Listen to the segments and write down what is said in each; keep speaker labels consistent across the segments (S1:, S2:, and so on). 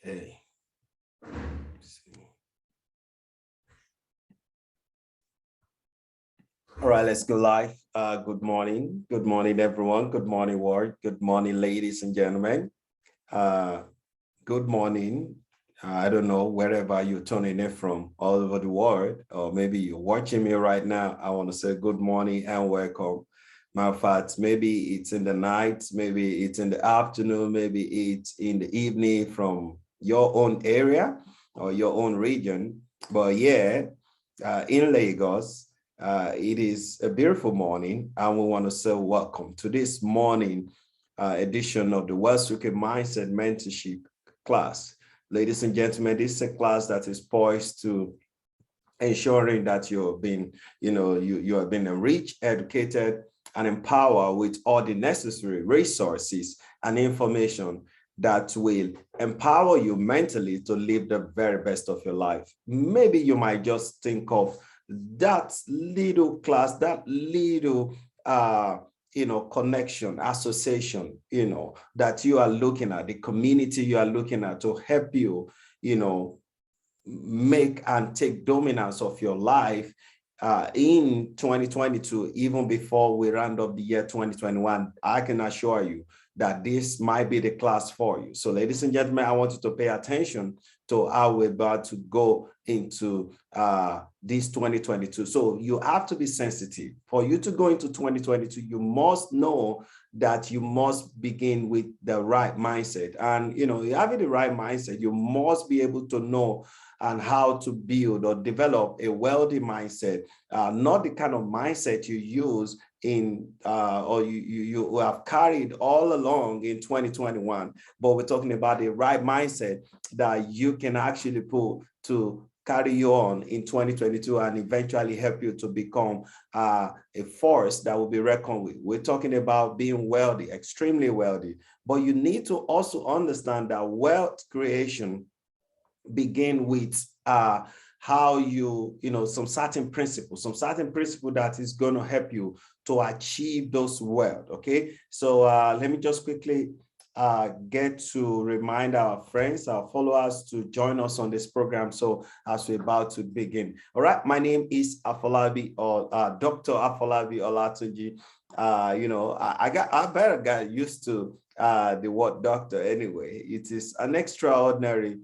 S1: Okay. All right, let's go live. Good morning. Good morning, everyone. Good morning, world. Good morning, ladies and gentlemen. Good morning. I don't know wherever you're tuning in from all over the world, or maybe you're watching me right now. I want to say good morning and welcome. Matter of fact, maybe it's in the night, maybe it's in the afternoon, maybe it's in the evening from your own area or your own region. But yeah, in Lagos, it is a beautiful morning, and we want to say welcome to this morning edition of the Well-Suited Mindset Mentorship class. Ladies and gentlemen, this is a class that is poised to ensuring that you've been, you have been enriched, educated, and empowered with all the necessary resources and information that will empower you mentally to live the very best of your life. Maybe you might just think of that little class, that little connection, association, that you are looking at, the community you are looking at to help you, make and take dominance of your life in 2022, even before we round up the year 2021. I can assure you that this might be the class for you. So ladies and gentlemen, I want you to pay attention to how we're about to go into this 2022. So you have to be sensitive. For you to go into 2022, you must know that you must begin with the right mindset. And, having the right mindset, you must be able to know and how to build or develop a wealthy mindset, not the kind of mindset you use in or you have carried all along in 2021, but we're talking about the right mindset that you can actually put to carry you on in 2022 and eventually help you to become a force that will be reckoned with. We're talking about being wealthy, extremely wealthy, but you need to also understand that wealth creation begin with how some certain principles that is going to help you to achieve those wealth. Okay, so let me just quickly get to remind our friends, our followers, to join us on this program. So as we're about to begin, all right, my name is Afolabi, or Dr. Afolabi Olatunji. I better get used to the word doctor anyway. It is an extraordinary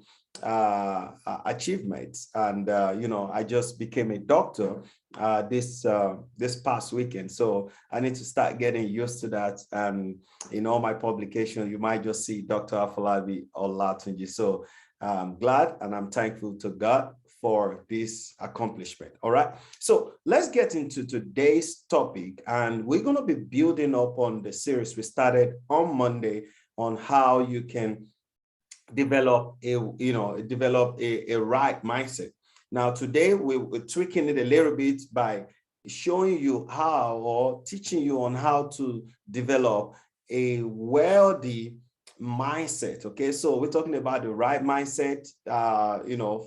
S1: achievements, and I just became a doctor this past weekend, so I need to start getting used to that. And in all my publications, you might just see Dr. Afolabi Olatunji. So I'm glad and I'm thankful to God for this accomplishment. All right, so let's get into today's topic, and we're going to be building up on the series we started on Monday on how you can develop a right mindset. Now today we're tweaking it a little bit by showing you how, or teaching you on how to develop a wealthy mindset. Okay, so we're talking about the right mindset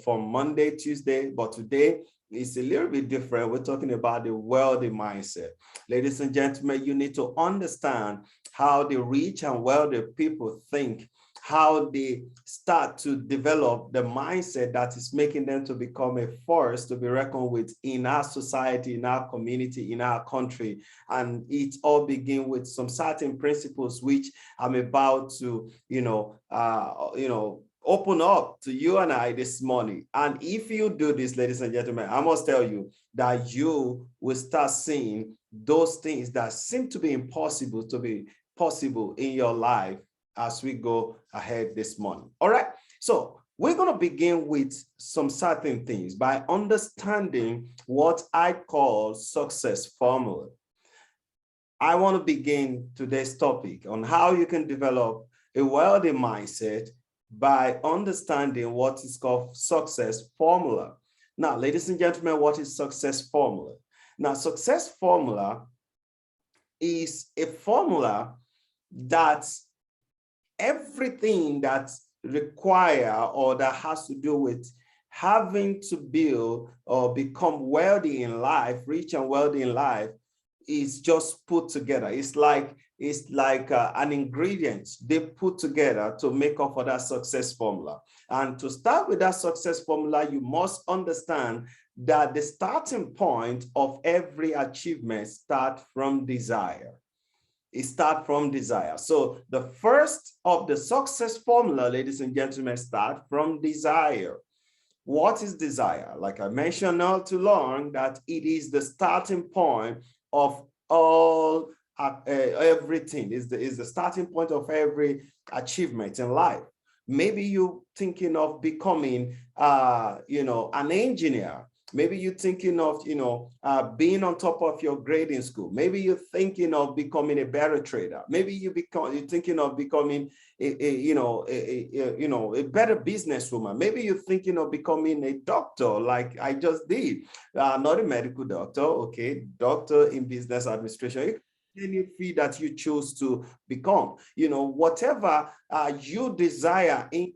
S1: from Monday, Tuesday, but today it's a little bit different. We're talking about the wealthy mindset. Ladies and gentlemen, you need to understand how the rich and wealthy people think, how they start to develop the mindset that is making them to become a force to be reckoned with in our society, in our community, in our country. And it all begins with some certain principles which I'm about to, open up to you and I this morning. And if you do this, ladies and gentlemen, I must tell you that you will start seeing those things that seem to be impossible to be possible in your life as we go ahead this morning. All right, so we're going to begin with some certain things by understanding what I call success formula. I want to begin today's topic on how you can develop a wealthy mindset by understanding what is called success formula. Now, ladies and gentlemen, what is success formula? Now, success formula is a formula that everything that require or that has to do with having to build or become wealthy in life, rich and wealthy in life, is just put together. It's like an ingredient they put together to make up for that success formula. And to start with that success formula, you must understand that the starting point of every achievement starts from desire. It starts from desire. So the first of the success formula, ladies and gentlemen, start from desire. What is desire? Like I mentioned now to learn that it is the starting point of all everything. Is the starting point of every achievement in life. Maybe you're thinking of becoming an engineer. Maybe you're thinking of being on top of your grade in school. Maybe you're thinking of becoming a better trader. Maybe you're thinking of becoming a better businesswoman. Maybe you're thinking of becoming a doctor, like I just did. Not a medical doctor, okay, doctor in business administration. Any field that you choose to become, whatever you desire in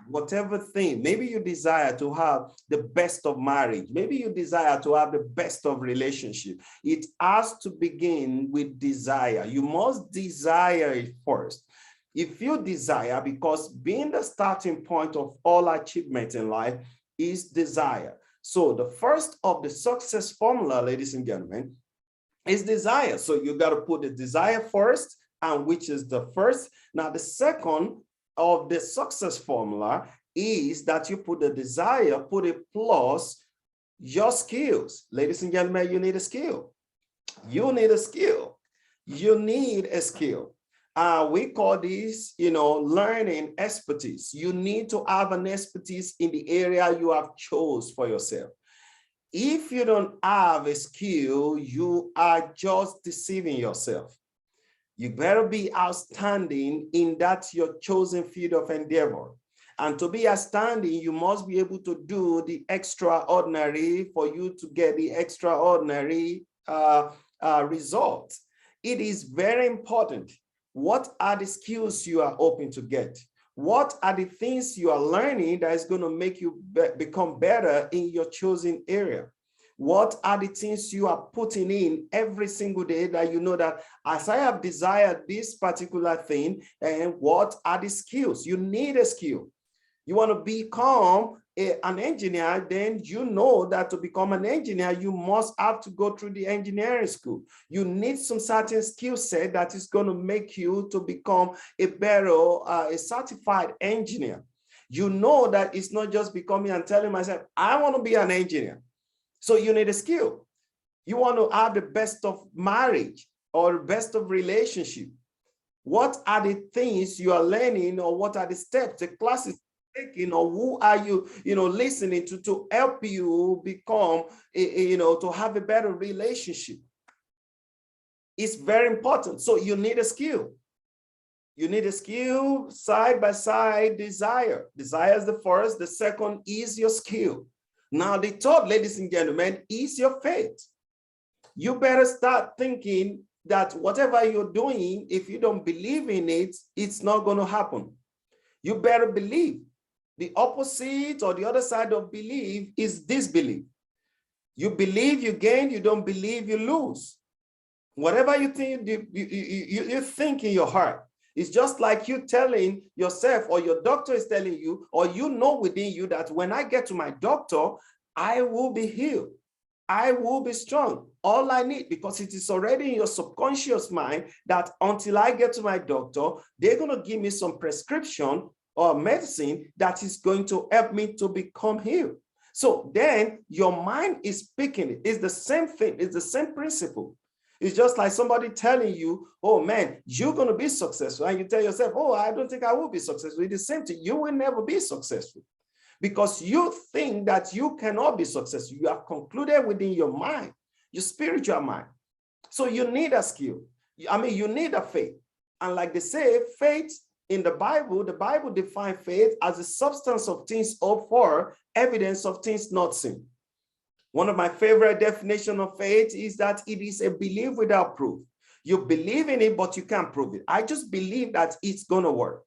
S1: whatever thing. Maybe you desire to have the best of marriage. Maybe you desire to have the best of relationship. It has to begin with desire. You must desire it first. If you desire, because being the starting point of all achievement in life is desire. So the first of the success formula, ladies and gentlemen, is desire. So you got to put the desire first, and which is the first. Now, the second of the success formula is that you put the desire, put a plus your skills. Ladies and gentlemen, you need a skill. You need a skill. You need a skill. We call this, learning expertise. You need to have an expertise in the area you have chose for yourself. If you don't have a skill, you are just deceiving yourself. You better be outstanding in that your chosen field of endeavor. And to be outstanding, you must be able to do the extraordinary for you to get the extraordinary results. It is very important. What are the skills you are hoping to get? What are the things you are learning that is going to make you become better in your chosen area? What are the things you are putting in every single day that you know that as I have desired this particular thing, and what are the skills? You need a skill. You want to become an engineer, then you know that to become an engineer, you must have to go through the engineering school. You need some certain skill set that is going to make you to become a better, a certified engineer. You know that it's not just becoming and telling myself, I want to be an engineer. So you need a skill. You want to have the best of marriage or the best of relationship. What are the things you are learning, or what are the steps, the classes taking, or who are you, listening to help you become, to have a better relationship? It's very important. So you need a skill. You need a skill side by side desire. Desire is the first. The second is your skill. Now, the third, ladies and gentlemen, is your faith. You better start thinking that whatever you're doing, if you don't believe in it, it's not going to happen. You better believe. The opposite or the other side of belief is disbelief. You believe, you gain. You don't believe, you lose. Whatever you think, you think in your heart. It's just like you telling yourself, or your doctor is telling you, or you know within you that when I get to my doctor, I will be healed. I will be strong. All I need, because it is already in your subconscious mind that until I get to my doctor, they're going to give me some prescription or medicine that is going to help me to become healed. So then your mind is picking it. It's the same thing. It's the same principle. It's just like somebody telling you, oh man, you're going to be successful. And you tell yourself, oh, I don't think I will be successful. It's the same thing. You will never be successful because you think that you cannot be successful. You have concluded within your mind, your spiritual mind. So you need a skill. You need a faith. And like they say, faith in the Bible defines faith as the substance of things hoped for, evidence of things not seen. One of my favorite definitions of faith is that it is a belief without proof. You believe in it, but you can't prove it. I just believe that it's going to work.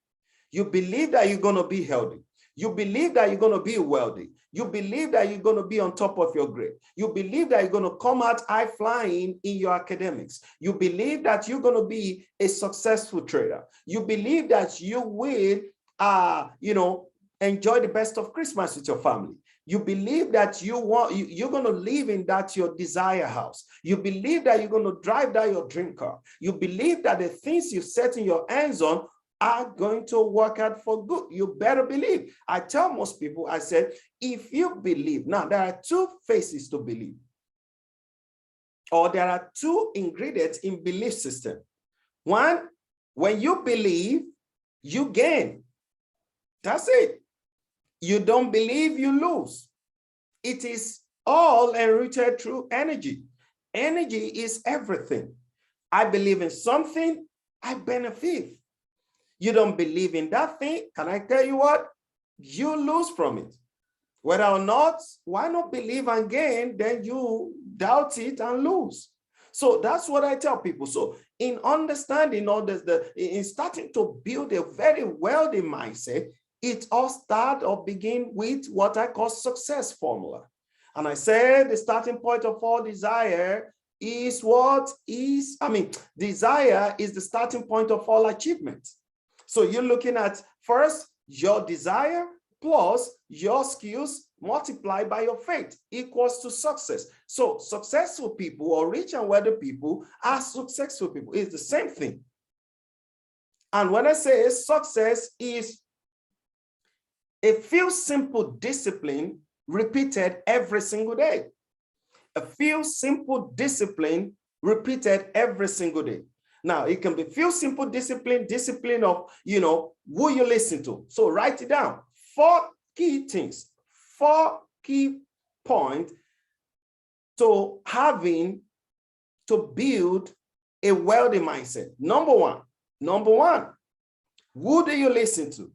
S1: You believe that you're going to be healthy. You believe that you're going to be wealthy. You believe that you're going to be on top of your grade. You believe that you're going to come out high flying in your academics. You believe that you're going to be a successful trader. You believe that you will, enjoy the best of Christmas with your family. You believe that you're going to live in that your desire house. You believe that you're going to drive that your dream car. You believe that the things you set in your hands on are going to work out for good. You better believe. I tell most people, I said, if you believe, now there are two phases to believe, or there are two ingredients in belief system. One, when you believe, you gain. That's it. You don't believe, you lose. It is all enriched through energy. Energy is everything. I believe in something, I benefit. You don't believe in that thing, can I tell you what? You lose from it. Whether or not, why not believe and gain? Then you doubt it and lose. So that's what I tell people. So in understanding all this, in starting to build a very wealthy mindset, it all start or begin with what I call success formula. And I said the starting point of all desire is desire is the starting point of all achievement. So you're looking at first your desire plus your skills multiplied by your faith equals to success. So successful people or rich and wealthy people are successful people. It's the same thing. And when I say success is a few simple discipline repeated every single day. A few simple discipline repeated every single day. Now, it can be few simple discipline of, who you listen to. So write it down. 4 key things, 4 key points to having to build a wealthy mindset. Number one, who do you listen to?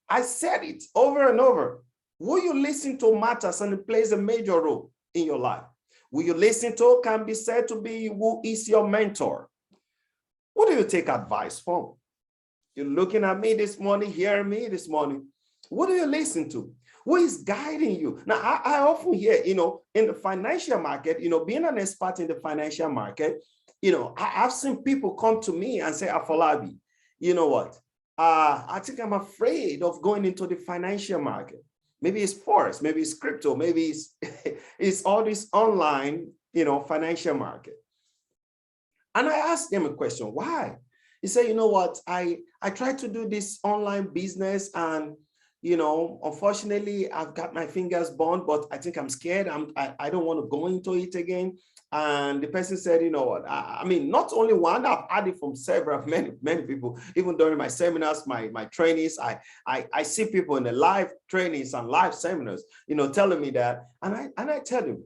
S1: I said it over and over. Who you listen to matters and it plays a major role in your life. Who you listen to can be said to be who is your mentor. Who do you take advice from? You're looking at me this morning, hearing me this morning. Who do you listen to? Who is guiding you? Now, I often hear, in the financial market, being an expert in the financial market, I've seen people come to me and say, Afolabi, you know what? I think I'm afraid of going into the financial market. Maybe it's forex, maybe it's crypto, maybe it's all this online, financial market. And I asked them a question, why? He said, you know what, I tried to do this online business and, unfortunately, I've got my fingers burned, but I think I'm scared. I don't want to go into it again. And the person said, you know what, I mean, not only one, I've had it from many people, even during my seminars, my trainings, I see people in the live trainings and live seminars, telling me that, and I tell them,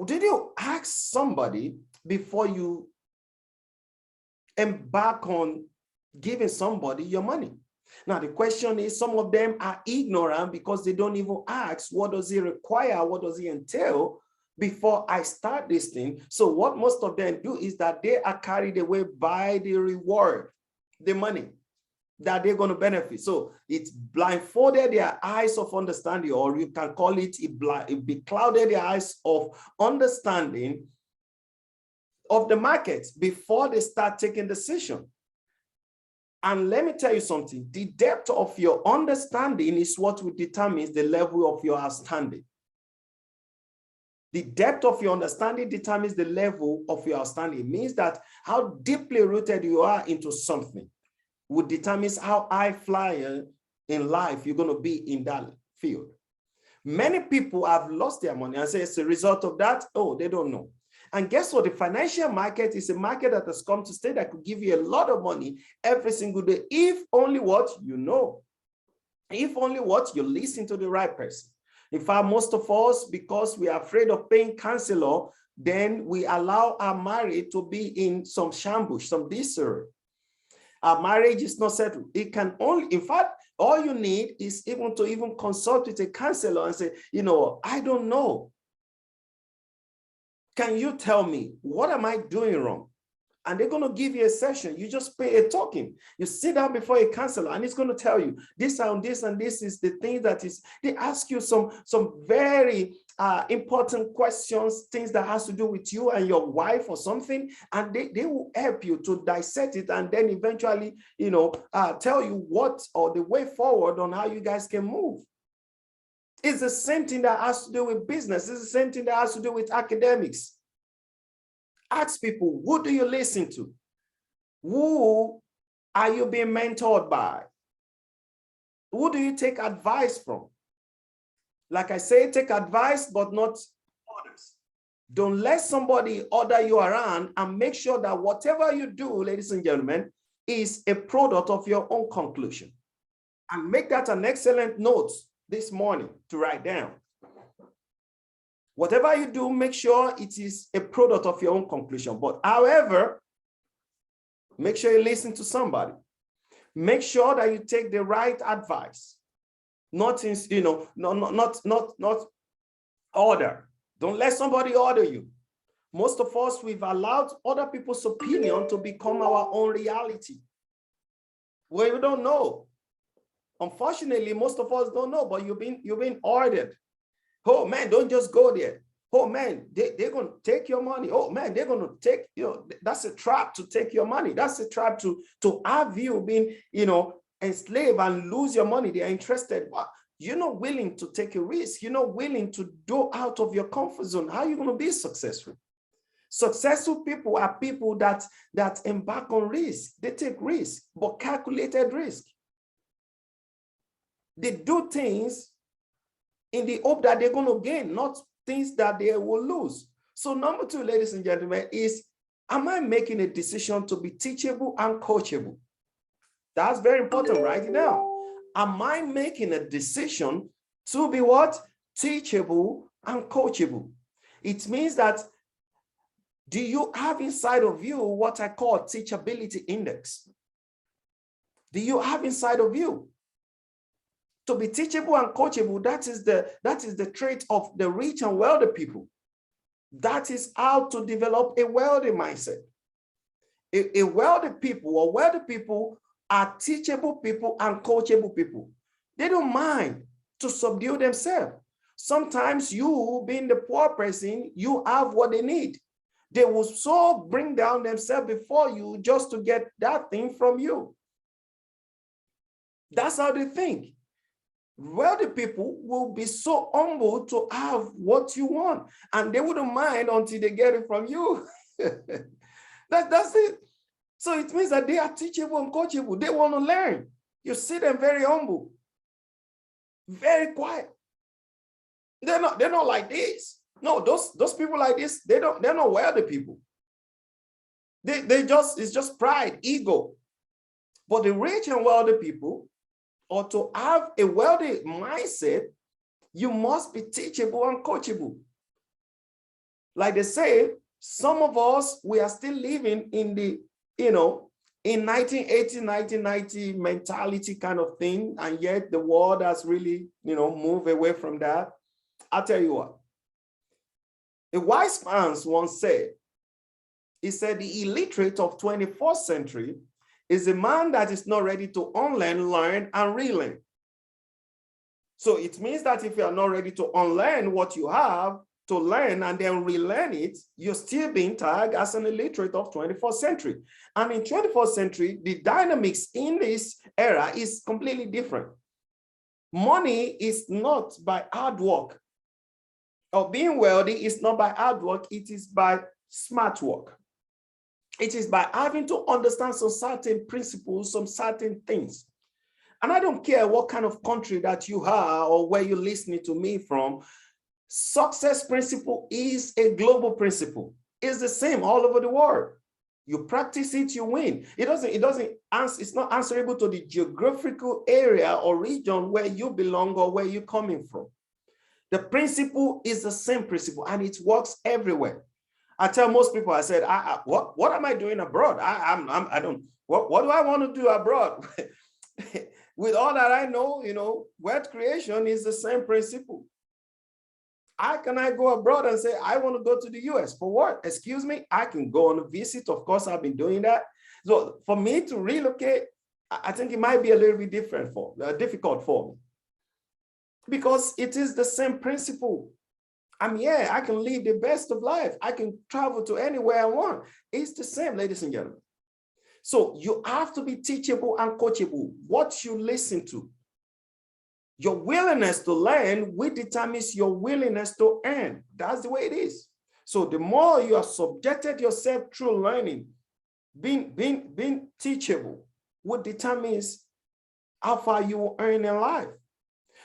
S1: did you ask somebody before you embark on giving somebody your money? Now, the question is, some of them are ignorant because they don't even ask, what does it require? What does it entail before I start this thing? So what most of them do is that they are carried away by the reward, the money that they're going to benefit. So it's blindfolded their eyes of understanding, or you can call it, it beclouded their eyes of understanding of the market before they start taking decision. And let me tell you something, the depth of your understanding is what will determine the level of your outstanding. The depth of your understanding determines the level of your outstanding. It means that how deeply rooted you are into something would determine how high flyer in life you're going to be in that field. Many people have lost their money and say it's a result of that. Oh, they don't know. And guess what? The financial market is a market that has come to stay, that could give you a lot of money every single day, if only what you know, if only what you listen to the right person. In fact, most of us, because we are afraid of paying counselor, then we allow our marriage to be in some shambles, some disarray. Our marriage is not settled. It can only, in fact, all you need is even consult with a counselor and say, I don't know. Can you tell me, what am I doing wrong? and they're going to give you a session. You just pay a token. You sit down before a counselor, and it's going to tell you this and this and this is the thing that is. They ask you some very important questions, things that has to do with you and your wife or something, and they will help you to dissect it, and then eventually, tell you what or the way forward on how you guys can move. It's the same thing that has to do with business. It's the same thing that has to do with academics. Ask people, who do you listen to? Who are you being mentored by? Who do you take advice from? Like I say, take advice, but not others. Don't let somebody order you around, and make sure that whatever you do, ladies and gentlemen, is a product of your own conclusion. And make that an excellent note this morning to write down. Whatever you do, make sure it is a product of your own conclusion. But however, make sure you listen to somebody. Make sure that you take the right advice. Not order. Don't let somebody order you. Most of us, we've allowed other people's opinion to become our own reality. Well, you don't know. Unfortunately, most of us don't know, but you've been ordered. Oh man, don't just go there. Oh man, they're going to take your money. Oh man, they're going to take, that's a trap to take your money. That's a trap to have you being, enslaved and lose your money. They are interested. But you're not willing to take a risk. You're not willing to go out of your comfort zone. How are you going to be successful? Successful people are people that embark on risk. They take risk, but calculated risk. They do things in the hope that they're going to gain, not things that they will lose. So number 2, ladies and gentlemen, is, am I making a decision to be teachable and coachable? That's very important right now. Am I making a decision to be what? Teachable and coachable. It means that, do you have inside of you what I call teachability index? Do you have inside of you? To be teachable and coachable, that is the trait of the rich and wealthy people. That is how to develop a wealthy mindset. A wealthy people or wealthy people are teachable people and coachable people. They don't mind to subdue themselves. Sometimes you, being the poor person, you have what they need. They will so bring down themselves before you just to get that thing from you. That's how they think. Wealthy people will be so humble to have what you want, and they wouldn't mind until they get it from you. That's it. So it means that they are teachable and coachable. They want to learn. You see them very humble, very quiet. They're not like this. No, those people like this, they're not wealthy people. It's just pride, ego. But the rich and wealthy people, or to have a wealthy mindset, you must be teachable and coachable. Like they say, some of us, we are still living in the, in 1980, 1990 mentality kind of thing, and yet the world has really, moved away from that. I'll tell you what. A wise man once said, he said, the illiterate of 21st century is a man that is not ready to unlearn, learn, and relearn. So it means that if you are not ready to unlearn what you have to learn and then relearn it, you're still being tagged as an illiterate of 21st century. And in 21st century, the dynamics in this era is completely different. Money is not by hard work, or being wealthy is not by hard work, it is by smart work. It is by having to understand some certain principles, some certain things. And I don't care what kind of country that you are or where you're listening to me from, success principle is a global principle. It's the same all over the world. You practice it, you win. It's not answerable to the geographical area or region where you belong or where you're coming from. The principle is the same principle, and it works everywhere. I tell most people, I said, what am I doing abroad? What do I want to do abroad? With all that I know, wealth creation is the same principle. How can I go abroad and say, I want to go to the US? For what? Excuse me? I can go on a visit. Of course, I've been doing that. So for me to relocate, I think it might be a little bit difficult for me. Because it is the same principle. I'm here, I can live the best of life. I can travel to anywhere I want. It's the same, ladies and gentlemen. So you have to be teachable and coachable. What you listen to. Your willingness to learn will determine your willingness to earn. That's the way it is. So the more you are subjected yourself through learning, being teachable, will determine how far you will earn in life.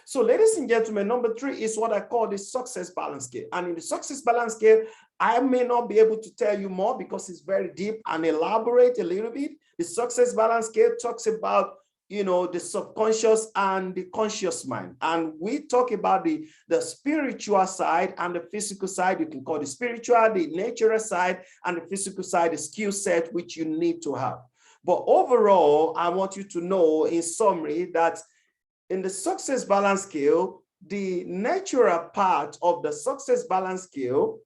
S1: So ladies and gentlemen, number 3 is what I call the success balance scale. And in the success balance scale, I may not be able to tell you more because it's very deep and elaborate a little bit. The success balance scale talks about, the subconscious and the conscious mind. And we talk about the spiritual side and the physical side. You can call the spiritual, the natural side, and the physical side, the skill set which you need to have. But overall, I want you to know in summary that in the success balance scale, the natural part of the success balance scale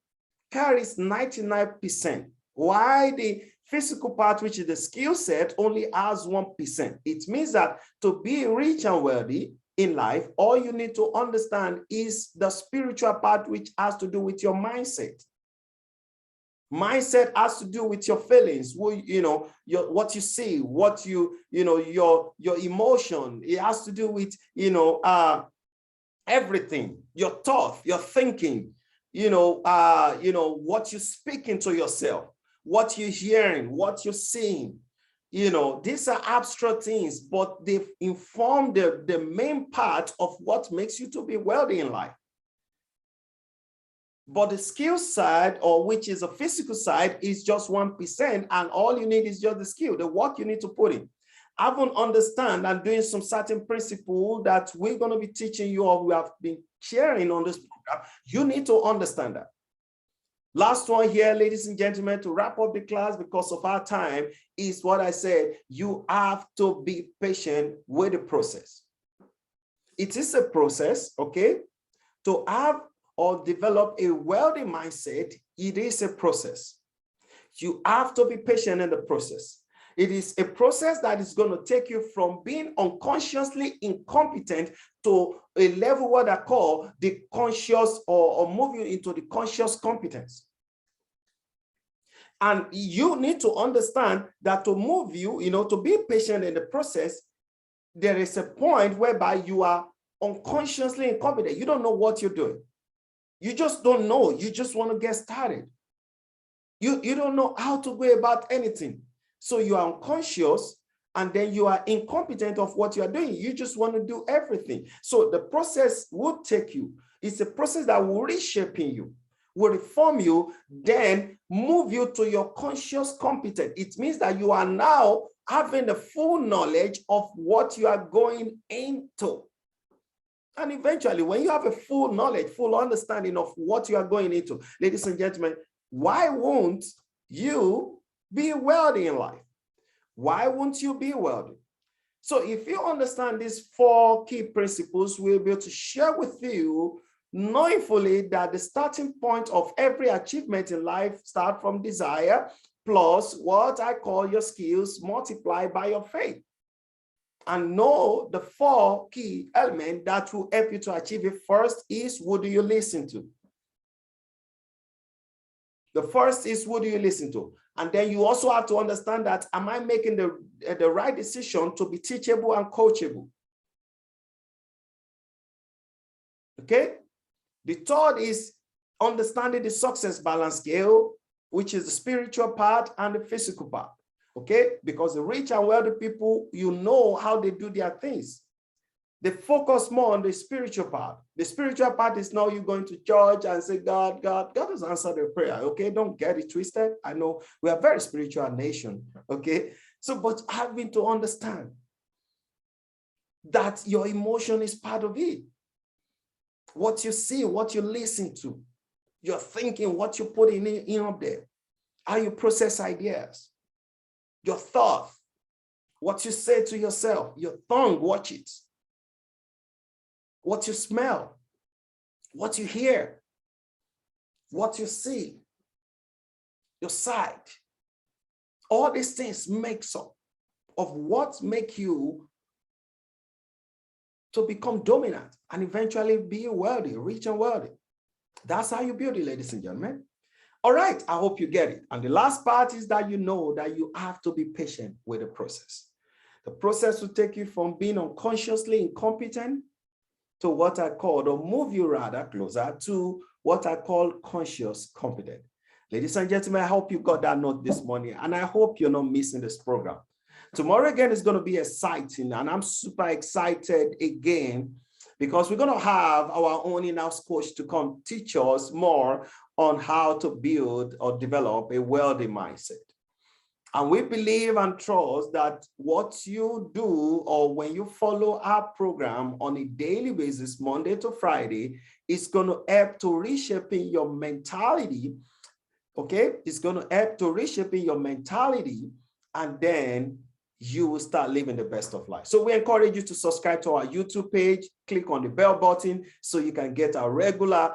S1: carries 99%, while the physical part, which is the skill set, only has 1%. It means that to be rich and wealthy in life, all you need to understand is the spiritual part, which has to do with your mindset. Mindset has to do with your feelings, what you see, your emotion. It has to do with, everything, your thought, your thinking, what you're speaking to yourself, what you're hearing, what you're seeing. These are abstract things, but they inform the main part of what makes you to be wealthy in life. But the skill side, or which is a physical side, is just 1%, and all you need is just the skill, the work you need to put in. I won't understand and doing some certain principle that we're going to be teaching you, or we have been sharing on this program. You need to understand that. Last one here, ladies and gentlemen, to wrap up the class because of our time, is what I said. You have to be patient with the process. It is a process, okay? To have or develop a wealthy mindset, it is a process. You have to be patient in the process. It is a process that is going to take you from being unconsciously incompetent to a level what I call the conscious, or move you into the conscious competence. And you need to understand that to move you, to be patient in the process, there is a point whereby you are unconsciously incompetent. You don't know what you're doing. You just don't know. You just want to get started. You don't know how to go about anything. So you are unconscious, and then you are incompetent of what you are doing. You just want to do everything. So the process will take you. It's a process that will reshape you, will reform you, then move you to your conscious competence. It means that you are now having the full knowledge of what you are going into. And eventually, when you have a full knowledge, full understanding of what you are going into, ladies and gentlemen, why won't you be wealthy in life? Why won't you be wealthy? So if you understand these 4 key principles, we'll be able to share with you, knowing fully that the starting point of every achievement in life starts from desire, plus what I call your skills multiplied by your faith. And know the 4 key elements that will help you to achieve it. First is, who do you listen to? The first is, who do you listen to? And then you also have to understand that, am I making the right decision to be teachable and coachable? Okay. The third is understanding the success balance scale, which is the spiritual part and the physical part. Okay, because the rich and wealthy people, how they do their things. They focus more on the spiritual part. The spiritual part is now you going to church and say, God has answered the prayer. Okay, don't get it twisted. I know we are a very spiritual nation. Okay, so but having to understand that your emotion is part of it. What you see, what you listen to, your thinking, what you put in up there, how you process ideas. Your thought, what you say to yourself, your tongue, watch it. What you smell, what you hear, what you see, your sight. All these things makes up of what make you to become dominant and eventually be wealthy, rich and wealthy. That's how you build it, ladies and gentlemen. All right, I hope you get it. And the last part is that you know that you have to be patient with the process. The process will take you from being unconsciously incompetent to what I call, or move you rather closer to what I call conscious competent. Ladies and gentlemen, I hope you got that note this morning, and I hope you're not missing this program. Tomorrow again is going to be exciting, and I'm super excited again because we're going to have our own in-house coach to come teach us more on how to build or develop a wealthy mindset. And we believe and trust that what you do, or when you follow our program on a daily basis, Monday to Friday, is going to help to reshaping your mentality. Okay, it's going to help to reshaping your mentality, and then you will start living the best of life. So we encourage you to subscribe to our YouTube page, click on the bell button so you can get our regular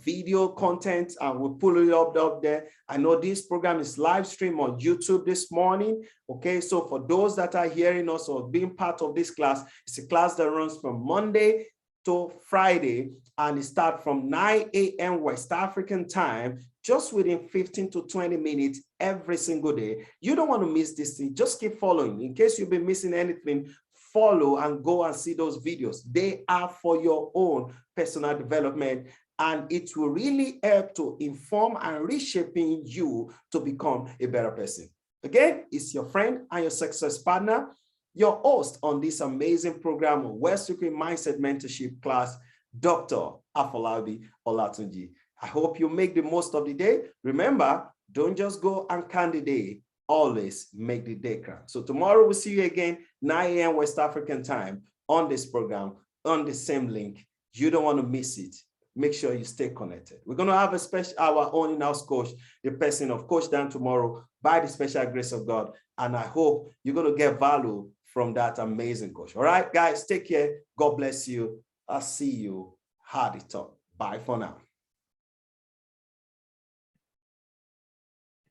S1: video content, and we'll pull it up there. I know this program is live stream on YouTube this morning. Okay, so for those that are hearing us or being part of this class, it's a class that runs from Monday to Friday, and it starts from 9 a.m. West African time, just within 15 to 20 minutes every single day. You don't want to miss this thing. Just keep following. In case you've been missing anything, follow and go and see those videos. They are for your own personal development, and it will really help to inform and reshaping you to become a better person. Again, it's your friend and your success partner, your host on this amazing program of Wealth Secret Mindset Mentorship class, Dr. Afolabi Olatunji. I hope you make the most of the day. Remember, don't just go and count the day, always make the day count. So tomorrow we'll see you again, 9 a.m. West African time on this program, on the same link. You don't want to miss it. Make sure you stay connected. We're going to have our own in-house coach, the person of Coach Dan, tomorrow by the special grace of God. And I hope you're going to get value from that amazing coach. All right, guys, take care. God bless you. I'll see you. Hardy talk. Bye for now.